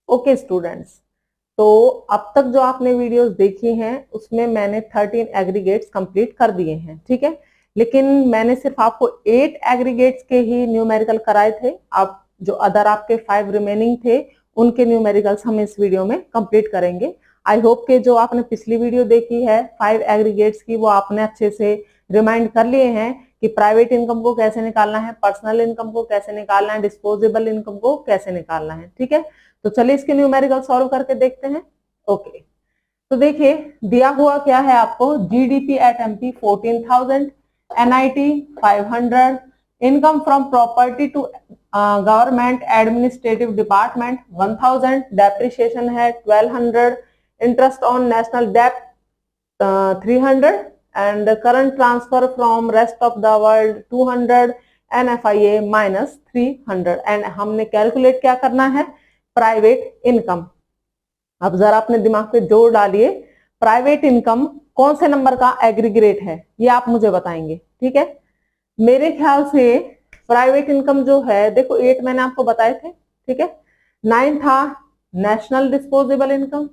Okay students, तो अब तक जो आपने वीडियोस देखी हैं उसमें मैंने 13 एग्रीगेट्स कंप्लीट कर दिए हैं, ठीक है। लेकिन मैंने सिर्फ आपको 8 एग्रीगेट्स के ही न्यूमेरिकल कराए थे। अब जो अदर आपके 5 रिमेनिंग थे उनके न्यूमेरिकल्स हम इस वीडियो में कंप्लीट करेंगे। आई होप कि जो आपने पिछली वीडियो देखी है 5 एग्रीगेट्स की, वो आपने अच्छे से रिमाइंड कर लिए हैं कि प्राइवेट इनकम को कैसे निकालना है, पर्सनल इनकम को कैसे निकालना है, डिस्पोजेबल इनकम को कैसे निकालना है, ठीक है। तो चलिए इसके न्यूमेरिकल सॉल्व करके देखते हैं। ओके, तो देखिए दिया हुआ क्या है आपको, GDP at MP 14,000, NIT 500, income from property to government administrative department 1000, depreciation है 1200, interest on national debt 300 and current transfer from rest of the world 200, NFIA minus 300। And हमने कैलकुलेट क्या करना है, प्राइवेट इनकम। अब जरा अपने दिमाग पे जोर डालिए, प्राइवेट इनकम कौन से नंबर का एग्रीगेट है ये आप मुझे बताएंगे, ठीक है। मेरे ख्याल से प्राइवेट इनकम जो है, देखो 8 मैंने आपको बताए थे, ठीक है। 9 था नेशनल डिस्पोजेबल इनकम,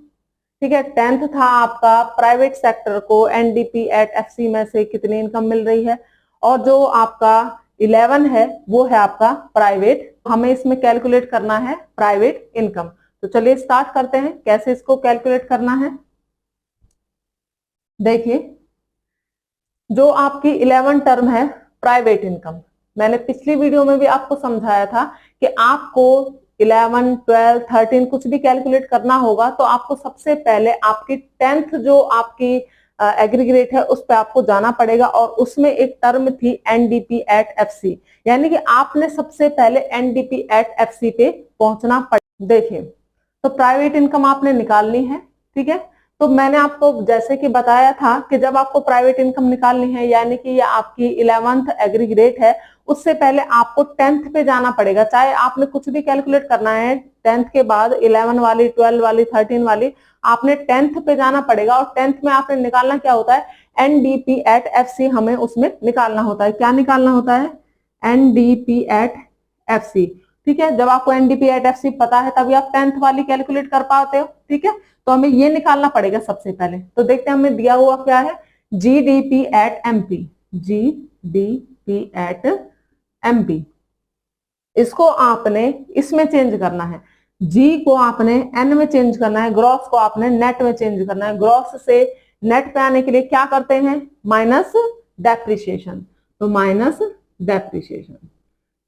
ठीक है। 10th था आपका प्राइवेट सेक्टर को एनडीपी एट एफसी में से कितनी इनकम मिल रही है, और जो आपका 11 है वो है आपका प्राइवेट। हमें इसमें कैलकुलेट करना है प्राइवेट इनकम। तो चलिए स्टार्ट करते हैं कैसे इसको कैलकुलेट करना है। देखिए जो आपकी 11 टर्म है प्राइवेट इनकम, मैंने पिछली वीडियो में भी आपको समझाया था कि आपको 11, 12, 13 कुछ भी कैलकुलेट करना होगा तो आपको सबसे पहले आपकी 10th जो आपकी एग्रीगेट है उस पर आपको जाना पड़ेगा, और उसमें एक टर्म थी एनडीपी एट एफसी, यानी कि आपने सबसे पहले एनडीपी एट एफसी पे पहुंचना पड़ेगा। देखिए तो प्राइवेट इनकम आपने निकालनी है, ठीक है। तो मैंने आपको जैसे कि बताया था कि जब आपको प्राइवेट इनकम निकालनी है, यानी कि ये आपकी 11th एग्रीगेट है, उससे पहले आपको 10th पे जाना पड़ेगा। चाहे आपने कुछ भी कैलकुलेट करना है 10th के बाद, 11 वाली, 12 वाली, 13 वाली, आपने 10th पे जाना पड़ेगा। और 10th में आपने निकालना क्या होता है, एनडीपी एट एफसी हमें उसमें निकालना होता है। क्या निकालना होता है, एनडीपी एट एफसी, ठीक है। जब आपको एनडीपी एट एफसी पता है तभी आप 10th वाली कैलकुलेट कर पाते हो, ठीक है। तो हमें ये निकालना पड़ेगा सबसे पहले। तो देखते हैं हमें दिया हुआ क्या है, GDP at MP, GDP at MP, इसको आपने इसमें चेंज करना है। जी को आपने एन में चेंज करना है, ग्रॉस को आपने नेट में चेंज करना है। ग्रॉस से नेट पे आने के लिए क्या करते हैं, माइनस डेप्रिसिएशन, तो माइनस डेप्रिसिएशन,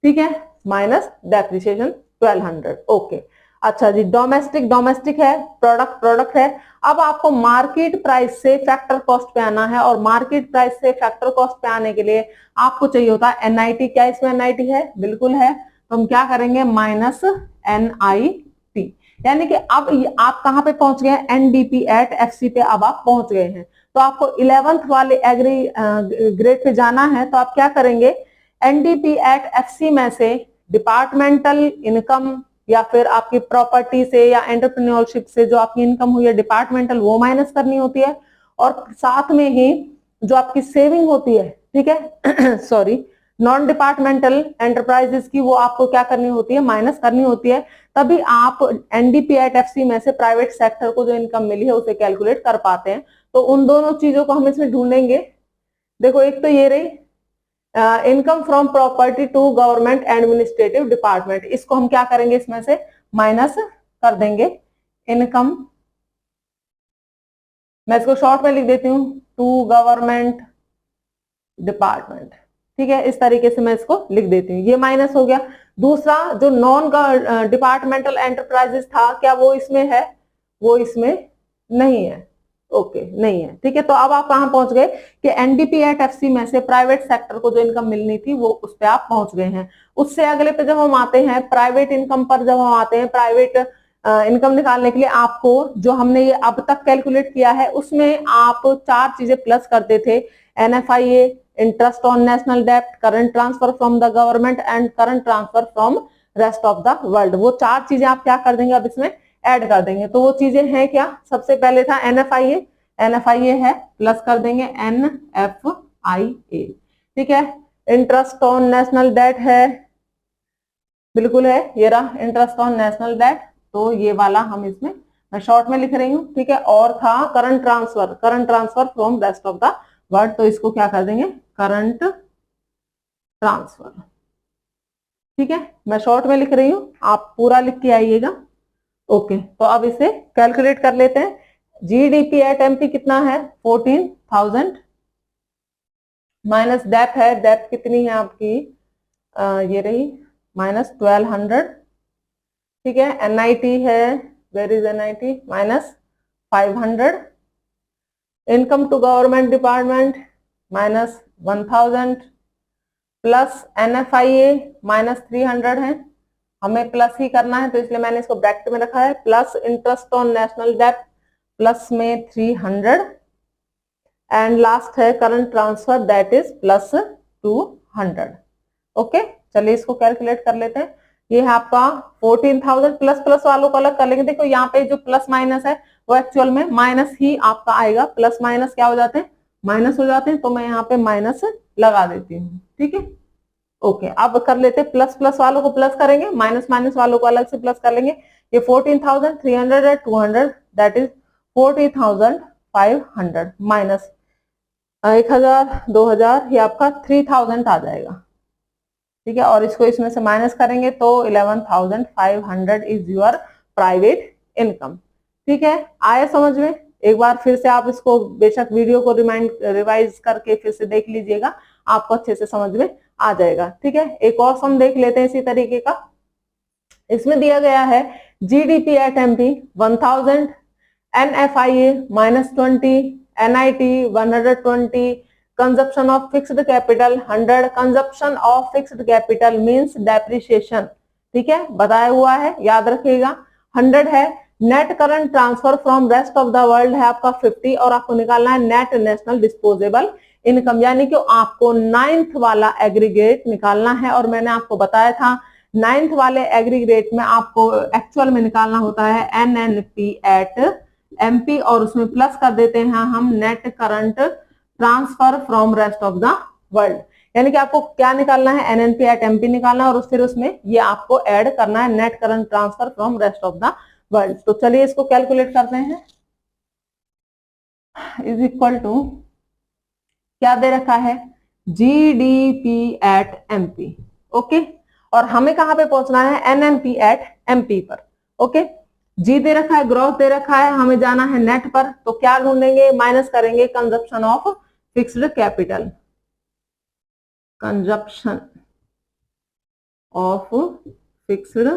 ठीक है, माइनस डेप्रिसिएशन 1200। ओके, अच्छा जी, डोमेस्टिक है, प्रोडक्ट है। अब आपको मार्केट प्राइस से फैक्टर कॉस्ट पे आना है, और मार्केट प्राइस से फैक्टर कॉस्ट पे आने के लिए आपको चाहिए होता है एनआईटी। क्या इसमें एनआईटी है, बिल्कुल है। तो हम क्या करेंगे, माइनस एनआईटी, यानी कि अब आप कहां पे पहुंच गए, एनडीपी एट एफसी पे अब आप पहुंच गए हैं। तो आपको 11th वाले ग्रेड पे जाना है, तो आप क्या करेंगे, एनडीपी एट एफसी में से डिपार्टमेंटल इनकम या फिर आपकी प्रॉपर्टी से या एंटरप्रेन्योरशिप से जो आपकी इनकम हुई है डिपार्टमेंटल, वो माइनस करनी होती है। और साथ में ही जो आपकी सेविंग होती है, ठीक है सॉरी, नॉन डिपार्टमेंटल एंटरप्राइजेस की, वो आपको क्या करनी होती है, माइनस करनी होती है। तभी आप एनडीपी एट एफसी में से प्राइवेट सेक्टर को जो इनकम मिली है उसे कैलकुलेट कर पाते हैं। तो उन दोनों चीजों को हम इसमें ढूंढेंगे। देखो एक तो ये रही income from property to government administrative department, इसको हम क्या करेंगे, इसमें से माइनस कर देंगे। इनकम, मैं इसको शॉर्ट में लिख देती हूँ, टू गवर्नमेंट डिपार्टमेंट, ठीक है, इस तरीके से मैं इसको लिख देती हूँ, ये माइनस हो गया। दूसरा जो नॉन डिपार्टमेंटल एंटरप्राइजेस था, क्या वो इसमें है, वो इसमें नहीं है, ओके नहीं है, ठीक है। तो अब आप कहां पहुंच गए कि एनडीपी एट एफसी में से प्राइवेट सेक्टर को जो इनकम मिलनी थी वो उस पर आप पहुंच गए हैं। उससे अगले पे जब हम आते हैं प्राइवेट इनकम पर, जब हम आते हैं प्राइवेट इनकम निकालने के लिए, आपको जो हमने ये अब तक कैलकुलेट किया है उसमें आप 4 चीजें प्लस करते थे, NFIA, interest on national debt, current transfer from the government and current transfer from rest of the world. वो 4 चीजें आप क्या कर देंगे, अब इसमें ऐड कर देंगे। तो वो चीजें हैं क्या, सबसे पहले था एनएफआईए, एनएफआईए है, प्लस कर देंगे एनएफआईए, ठीक है। इंटरेस्ट ऑन नेशनल डेट है, बिल्कुल है, ये रहा इंटरेस्ट ऑन नेशनल डेट, तो ये वाला हम इसमें मैं शॉर्ट में लिख रही हूँ, ठीक है। और था current transfer from rest of the world, तो इसको क्या कर देंगे, करंट ट्रांसफर, ठीक है। मैं शॉर्ट में लिख रही हूँ, आप पूरा लिख के आइएगा। ओके, तो अब इसे कैलकुलेट कर लेते हैं। जीडीपी एट एमपी कितना है, 14,000 माइनस डेप है, डेप कितनी है आपकी, ये रही माइनस 1200, ठीक है। एनआईटी है, where is NIT, minus 500, income to government department minus 1000, plus NFIA minus 300 है, हमें प्लस ही करना है तो इसलिए मैंने इसको ब्रैकेट में रखा है, plus interest on national debt plus में 300, एंड लास्ट है current transfer that is plus 200। Okay, चलिए इसको कैलकुलेट कर लेते हैं। ये है आपका 14,000, प्लस प्लस वालों को अलग कर लेंगे। देखो यहाँ पे जो प्लस माइनस है वो एक्चुअल में माइनस ही आपका आएगा, प्लस माइनस क्या हो जाते हैं, माइनस हो जाते हैं, तो मैं यहाँ पे माइनस लगा देती हूँ, ठीक है। ओके, अब कर लेते हैं, प्लस प्लस वालों को प्लस करेंगे, माइनस माइनस वालों को अलग से प्लस कर लेंगे। ये 14,300 है, 200 दैट इज 40,500 माइनस 1000 2000, ये आपका 3000 आ जाएगा, ठीक है। और इसको इसमें से माइनस करेंगे तो 11,500 इज योर प्राइवेट इनकम, ठीक है। आया समझ में? एक बार फिर से आप इसको बेशक वीडियो को रिवाइज करके फिर से देख लीजिएगा, आपको अच्छे से समझ में आ जाएगा, ठीक है। एक और सम देख लेते हैं इसी तरीके का। इसमें दिया गया है GDP at MP 1000, NFIA minus 20, NIT 120, consumption of fixed capital 100, consumption of fixed capital means depreciation, ठीक है, बताया हुआ है, याद रखिएगा। 100 है, net current transfer from rest of the world है आपका 50, और आपको निकालना है नेट नेशनल डिस्पोजेबल इनकम, यानी कि आपको 9th वाला एग्रीगेट निकालना है। और मैंने आपको बताया था 9th वाले एग्रीगेट में आपको एक्चुअल में निकालना होता है एनएनपी एट एमपी, और उसमें प्लस कर देते हैं हम net current transfer from rest of the world, यानी कि आपको क्या निकालना है, एनएनपी एट एमपी निकालना है, और फिर उसमें ये आपको ऐड करना है net current transfer from rest of the world. तो चलिए इसको कैलकुलेट करते हैं। इज इक्वल टू क्या दे रखा है, जीडीपी एट एमपी, ओके। और हमें कहां पे पहुंचना है, एनएनपी एट एमपी पर, ओके। जी दे रखा है, ग्रॉस दे रखा है, हमें जाना है नेट पर, तो क्या ढूंढेंगे, माइनस करेंगे consumption of fixed capital, consumption of fixed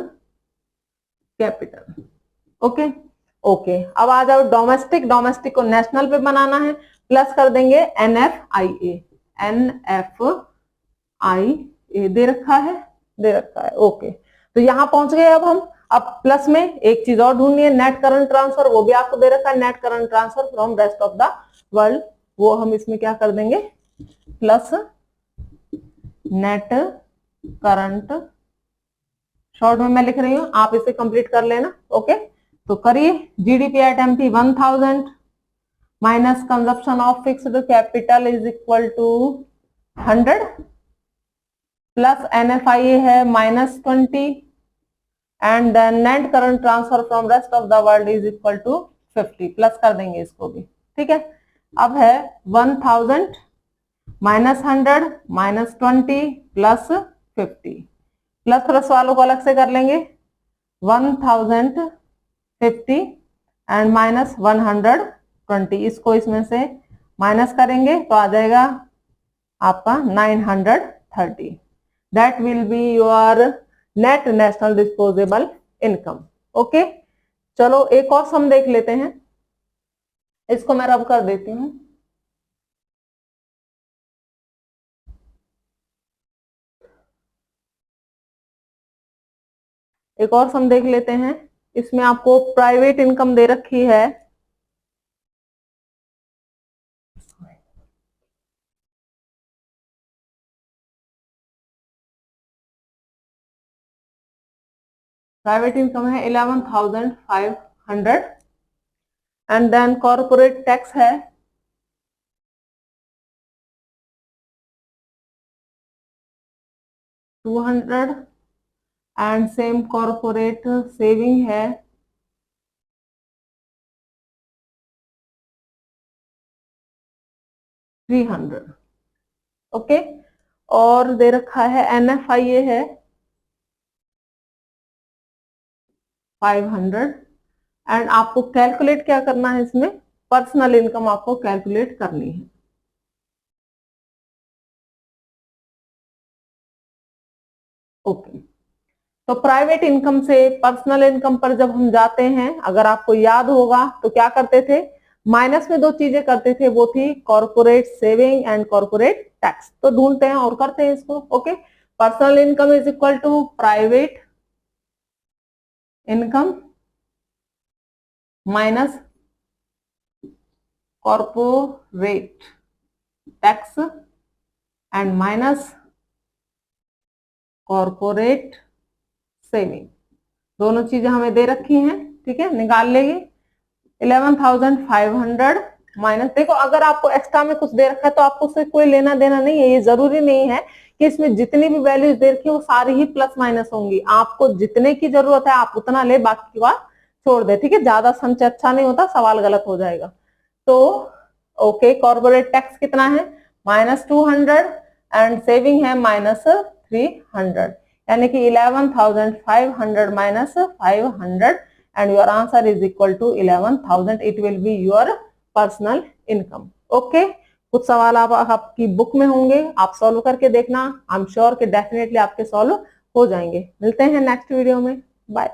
capital, okay. Okay, अब आ जाओ डोमेस्टिक, डोमेस्टिक को नेशनल पे बनाना है, प्लस कर देंगे एनएफआईए, एनएफआईए दे रखा है, दे रखा है, ओके। तो यहां पहुंच गए अब हम। अब प्लस में एक चीज और ढूंढनी है, नेट करंट ट्रांसफर, वो भी आपको दे रखा है, net current transfer from rest of the world, वो हम इसमें क्या कर देंगे, प्लस नेट करंट, शॉर्ट में मैं लिख रही हूं, आप इसे कंप्लीट कर लेना, ओके। तो करिए, GDP at MP 1000 minus consumption of fixed capital is equal to 100, plus NFIA है minus 20, and then net current transfer from rest of the world is equal to 50, plus कर देंगे इसको भी, ठीक है। अब है 1000 minus 100 minus 20 plus 50, plus plus वालों को अलग से कर लेंगे, 1050 एंड माइनस 120, इसको इसमें से माइनस करेंगे तो आ जाएगा आपका 930, that will be your net national disposable income, okay. चलो एक और सम देख लेते हैं, इसको मैं रब कर देती हूं। एक और सम देख लेते हैं, इसमें आपको प्राइवेट इनकम दे रखी है, प्राइवेट इनकम है 11,500, एंड देन कॉर्पोरेट टैक्स है 200, एंड सेम कॉर्पोरेट सेविंग है 300। ओके, और दे रखा है NFIA है 500। एंड आपको कैलकुलेट क्या करना है इसमें, पर्सनल इनकम आपको कैलकुलेट करनी है। ओके, तो प्राइवेट इनकम से पर्सनल इनकम पर जब हम जाते हैं, अगर आपको याद होगा तो क्या करते थे, माइनस में दो चीजें करते थे, वो थी corporate saving and corporate tax. तो ढूंढते हैं और करते हैं इसको। Okay, personal income is equal to private income minus corporate tax and minus corporate saving. दोनों चीजें हमें दे रखी हैं, ठीक है, निकाल लेंगे। 11,500 माइनस, देखो अगर आपको एक्स्ट्रा में कुछ दे रखा है तो आपको उससे कोई लेना देना नहीं है। ये जरूरी नहीं है कि इसमें जितनी भी वैल्यूज दे रखी है वो सारी ही प्लस माइनस होंगी। आपको जितने की जरूरत है आप उतना ले, बाकी का छोड़ दे, ठीक है। ज्यादा संचय अच्छा नहीं होता, सवाल गलत हो जाएगा। तो ओके, कॉर्पोरेट टैक्स कितना है, -200 एंड सेविंग है -300, यानी कि 11,500 minus 500 and your answer is equal to 11,000. It will be your personal income. Okay, कुछ सवाल आपकी बुक में होंगे, आप सॉल्व करके देखना। आई एम श्योर कि डेफिनेटली आपके सॉल्व हो जाएंगे। मिलते हैं नेक्स्ट वीडियो में, बाय।